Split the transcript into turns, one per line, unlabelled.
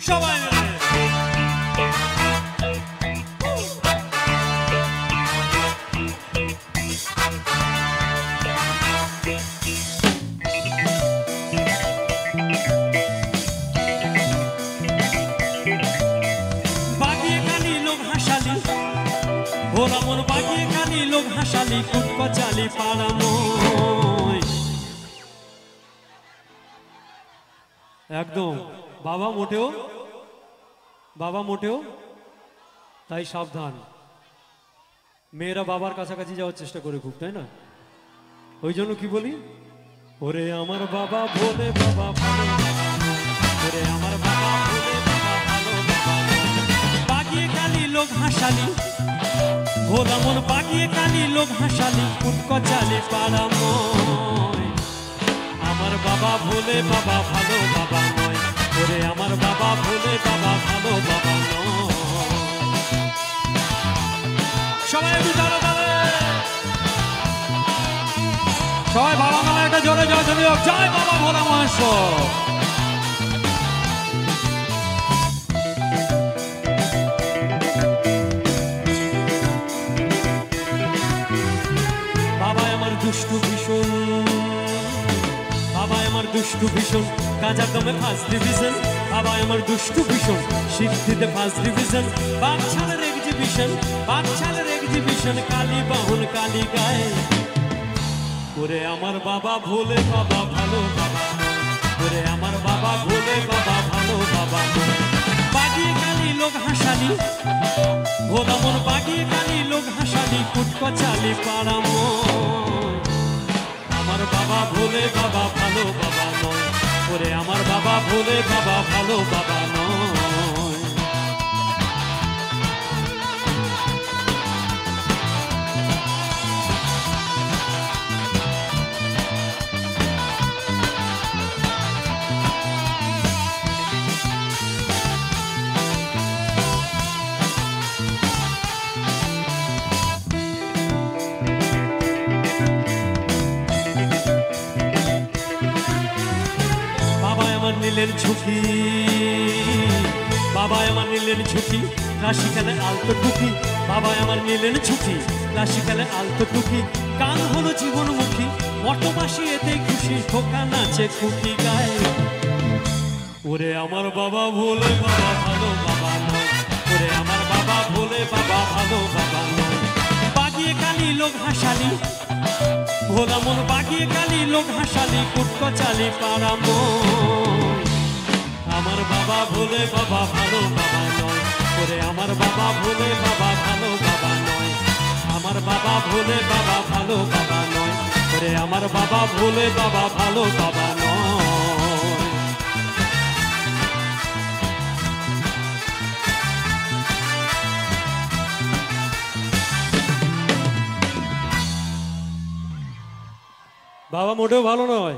সবাই মিলে বাগিয়ে কালি লোক হাসালি ভোলা মন বাগিয়ে কালি লোক হাসালি কুটকচালি পাড়াময় একদম বাবা মোটেও তাই সাবধান মেয়েরা বাবার কাছাকাছি যাওয়ার চেষ্টা করে খুব তাই না ওই জন্য কি বলি ওরে আমার বাবা ভোলে বাবা ভালো ওরে আমার বাবা ভোলে বাবা ভালো বাগিয়ে কালি লোক হাসালি ভোলা মন বাগিয়ে কালি লোক হাসালি কুটকচালি পাড়াময় আমার বাবা ভোলে বাবা ভালো বাবা নয় ওরে আমার বাবা ভোলে বাবা ভালো বাবা নয় সবাই একটু জোরে বলে সবাই বাবা মালা একটা জোরে জয় চলে হোক জয় বাবা ভোলা মহেশ্বর বাবা আমার দুষ্টু ভীষণ বাবা আমার দুষ্টু ভীষণ কাজার দমে ফার্স্ট ডিভিশন বাবা আমার দুষ্টু ভীষণ শিক্ষিতে ফার্স্ট ডিভিশন বাচ্চাদের এক্সিবিশন কালী বাহন কালী গায়ে ওরে আমার বাবা ভোলে বাবা ভালো বাবা ওরে আমার বাবা ভোলে বাবা ভালো বাবা বাগিয়ে কালী লোক হাসালি ভোলা মন বাগিয়ে কালী লোক হাসালি কুটকচালি পাড়াময় আমার বাবা ভোলে বাবা ভালো বাবা নয় ওরে আমার বাবা ভোলে বাবা ভালো বাবা নয় নিলেন ঝুঁকি বাবা আমার নিলেন ঝুঁকি রাশি খেলে আলতো টুকি বাবা আমার নিলেন ঝুঁকি রাশি খেলে আলতো টুকি গান হলো জীবনমুখী মঠবাসী এতে খুশি ঠোকা নাচে খুকি গায়ে ওরে আমার বাবা ভোলে বাবা ভালো বাবা নয় ওরে আমার বাবা ভোলে বাবা ভালো বাবা নয় বাগিয়ে কালি লোক হাসালি ভোলা মন বাগিয়ে কালি লোক হাসালি কুটকচালি পাড়াময় আমার বাবা ভোলে বাবা ভালো বাবা নয় ওরে আমার বাবা ভোলে বাবা ভালো বাবা নয় আমার বাবা ভোলে বাবা ভালো বাবা নয় ওরে আমার বাবা ভোলে বাবা ভালো বাবা নয় বাবা মোটেও ভালো নয়